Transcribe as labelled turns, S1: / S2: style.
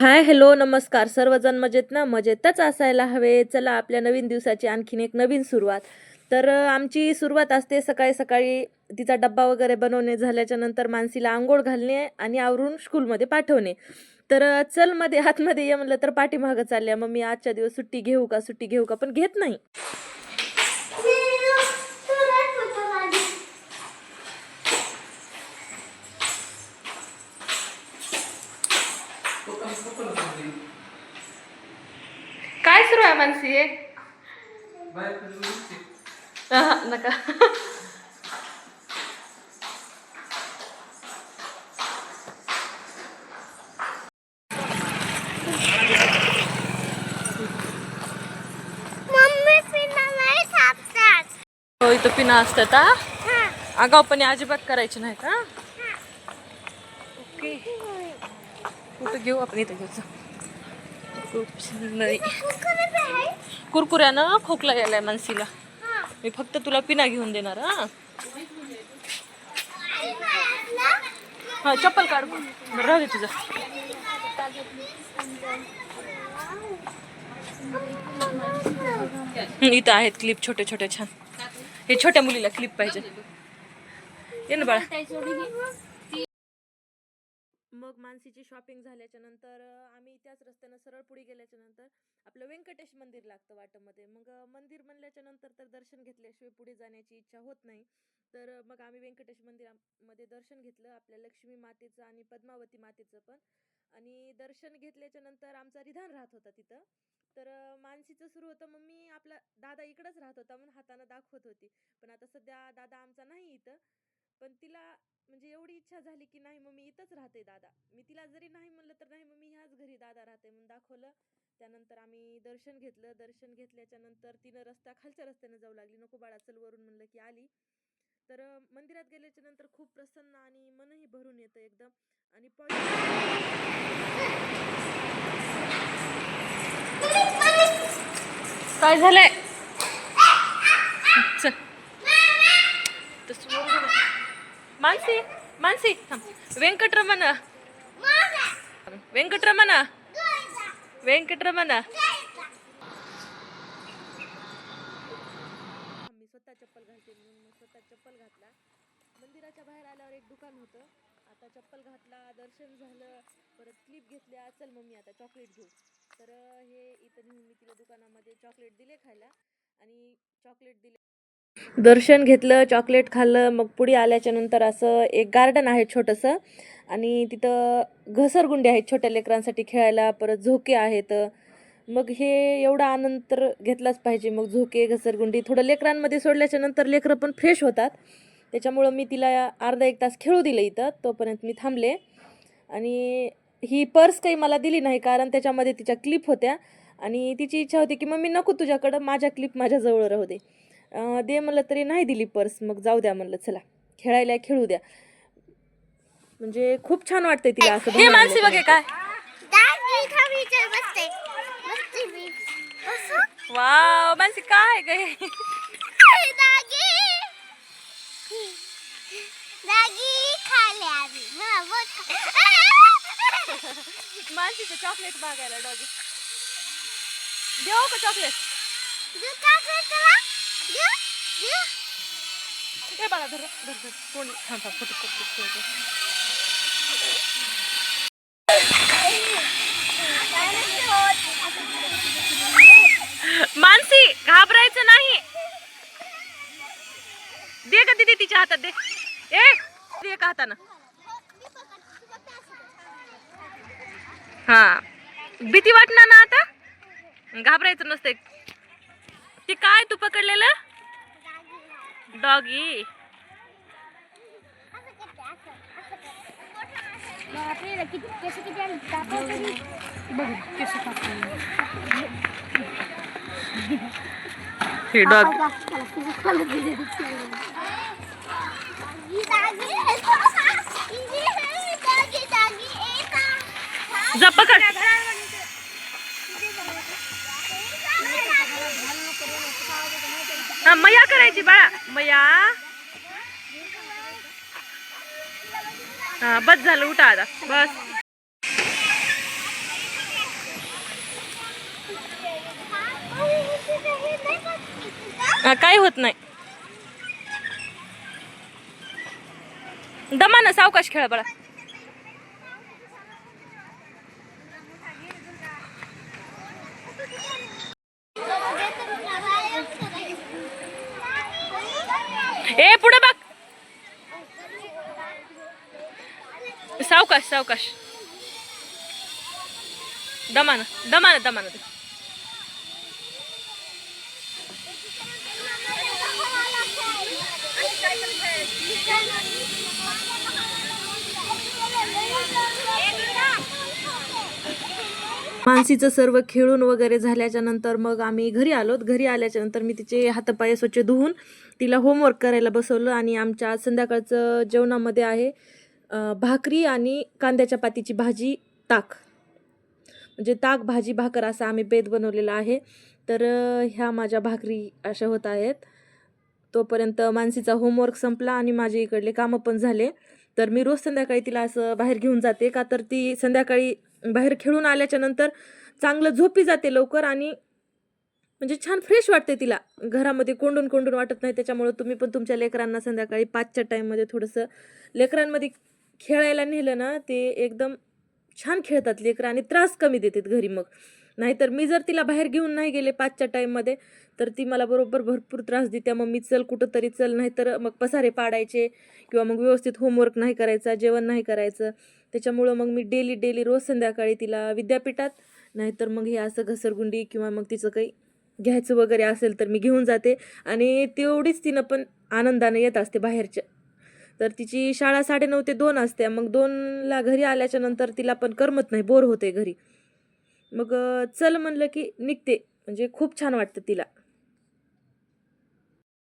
S1: हाय, hello, नमस्कार. सर्वजण मजेत ना? मजेतच असायला हवे. चला, आपल्या नवीन दिवसाची आणखीन एक नवीन सुरुवात. तर आमची सुरुवात असते सकाळी-सकाळी तिचा डब्बा वगैरे बनवणे झाल्याच्या नंतर मानसीला अंघोळ घालणे आणि आवरून स्कूलमध्ये पाठवणे. तर चल मध्ये आतमध्ये ये म्हणलं तर पाठीमागं चालल्या, "मम्मी आजच्या दिवस सुट्टी घेऊ का? सुट्टी घेऊ का?" पण घेत नाही. काय सुरू आहे मानसी? नका. हो, इथं पिना असतात. आगाऊपणे अजिबात करायची नाही का? ओके. कुठं घेऊ आपण? इथं घेऊ. नाही, कुरकुऱ्यानं खोकला यायलाय मानसीला. मी फक्त तुला पिना घेऊन देणार. हा, चप्पल काढ. बरं, राहू दे तुझं. इथं आहेत क्लिप छोटे छोटे छान. हे छोट्या मुलीला क्लिप पाहिजे. ये ना बाळा. मग मानसीची शॉपिंग झाल्याच्या नंतर आम्ही त्याच रस्त्यानं सरळ पुढे गेल्याच्या नंतर आपलं व्यंकटेश मंदिर लागतं वाटेमध्ये. मग मंदिर म्हणल्याच्या नंतर तर दर्शन घेतल्याशिवाय पुढे जाण्याची इच्छा होत नाही. तर मग आम्ही व्यंकटेश मंदिरामध्ये दर्शन घेतलं, आपल्या लक्ष्मी मातेचं आणि पद्मावती मातेचं पण. आणि दर्शन घेतल्याच्या नंतर आमचा रिधान राहत होता तिथं. तर मानसीचं सुरू होतं, मम्मी आपला दादा इकडंच राहत होता म्हणून हातानं दाखवत होती. पण आता सध्या दादा आमचा नाही इथं. पण तिला म्हणजे एवढी इच्छा झाली की नाही मम्मी इथंच राहते दादा. मी तिला जरी नाही म्हणलं तर नाही मम्मी ह्याच घरी दादा राहते म्हणून दाखवलं. त्यानंतर आम्ही दर्शन घेतलं. दर्शन घेतल्याच्या नंतर तिनं खालच्या रस्त्याने जाऊ लागली. नको बाळा चल वरून म्हणलं की आली. तर मंदिरात गेल्याच्या नंतर खूप प्रसन्न आणि मनही भरून येतं एकदम. आणि काय झालंय? मानसी मानसी व्यंकटरमण व्यंकटरमण व्यंकटरमण. मी स्वतः चप्पल घालते म्हणून मग स्वतः चप्पल घातला. मंदिराच्या बाहेर आल्यावर एक दुकान होतं. आता चप्पल घातला, दर्शन झालं, परत क्लिप घेतल्या. चल मम्मी आता चॉकलेट घेऊ. तर हे इथं नेऊन मी तिला दुकानामध्ये चॉकलेट दिले खायला आणि चॉकलेट दिले. दर्शन घेतलं, चॉकलेट खाल्लं. मग पुढे आल्याच्या नंतर असं एक गार्डन आहे छोटंसं आणि तिथं घसरगुंडी आहेत छोट्या लेकरांसाठी खेळायला, परत झोके आहेत. मग हे एवढा आनंद तर घेतलाच पाहिजे. मग झोके, घसरगुंडी थोडं लेकरांमध्ये सोडल्याच्या नंतर लेकरं पण फ्रेश होतात. त्याच्यामुळं मी तिला अर्धा एक तास खेळू दिलं इथं. तोपर्यंत मी थांबले. आणि ही पर्स काही मला दिली नाही कारण त्याच्यामध्ये तिच्या क्लिप होत्या आणि तिची इच्छा होती की मम्मी नको तुझ्याकडं, माझ्या क्लिप माझ्याजवळ राहू दे. दे म्हणलं तरी नाही दिली पर्स. मग जाऊ द्या म्हणलं, चला खेळायला खेळू द्या. म्हणजे खूप छान वाटतंय तिला असं. हे मानसी बघे काय वाव मानसी काय गे. मानसीचं चॉकलेट मागायला डॉगी. देऊ का चॉकलेट? ए बाळा धर धर धर. कोण थांबा फोटो करतो. मानसी घाबरायचं नाही. दे का दीदी तिच्या हातात दे. दे का हातानं. हा, भीती वाटणार ना आता? घाबरायचं नसतंय. ते काय तू पकडलेलं? डॉगी. हे डॉग जा पकड. हा, मया करायची बाळा, मया. हा, बस झालं, उठा आता बस. काही होत नाही. दमानं सावकाश खेळा बाळा. ए पुढे बघ. सावकाश सावकाश. दमानं दमानं दमानं. मानसीचं सर्व खेळून वगैरे झाल्याच्या नंतर मग आम्ही घरी आलो. घरी आल्याच्या नंतर मी तिचे हातपाय स्वच्छ धुवून तिला होमवर्क करायला बसवलं. आणि आमच्या आज संध्याकाळचं जेवणामध्ये आहे भाकरी आणि कांद्याच्या पातीची भाजी, ताक. म्हणजे ताक भाजी भाकर असा आम्ही बेत बनवलेला आहे. तर ह्या माझ्या भाकरी अशा होत आहेत. तोपर्यंत मानसीचा होमवर्क संपला आणि माझे इकडले कामं पण झाले. तर मी रोज संध्याकाळी तिला असं बाहेर घेऊन जाते, का तर ती संध्याकाळी बाहेर खेळून आल्याच्या नंतर चांगलं झोपी जाते लवकर आणि म्हणजे छान फ्रेश वाटते तिला. घरामध्ये कोंडून कोंडून वाटत नाही. त्याच्यामुळे तुम्ही पण तुमच्या लेकरांना संध्याकाळी 5च्या टाईममध्ये थोडंसं लेकरांमध्ये खेळायला नेलं ना, ते एकदम छान खेळतात लेकरं आणि त्रास कमी देतात घरी. मग नाहीतर मी जर तिला बाहेर घेऊन नाही गेले 5च्या टाईममध्ये तर ती मला बरोबर भरपूर त्रास देते. मग मी चल कुठं तरी चल, नाहीतर मग पसारे पाडायचे किंवा मग व्यवस्थित होमवर्क नाही करायचा, जेवण नाही करायचं. त्याच्यामुळं मग मी डेली रोज संध्याकाळी तिला विद्यापीठात, नाहीतर मग हे असं घसरगुंडी किंवा मग तिचं काही घ्यायचं वगैरे असेल तर मी घेऊन जाते. आणि तेवढीच तिनं पण आनंदाने येत असते बाहेरच्या. तर तिची शाळा 9:30 ते 2 असते. मग 2ला घरी आल्याच्या नंतर तिला पण करमत नाही, बोर होते घरी. मग चल म्हणलं की निघते. म्हणजे खूप छान वाटतं तिला.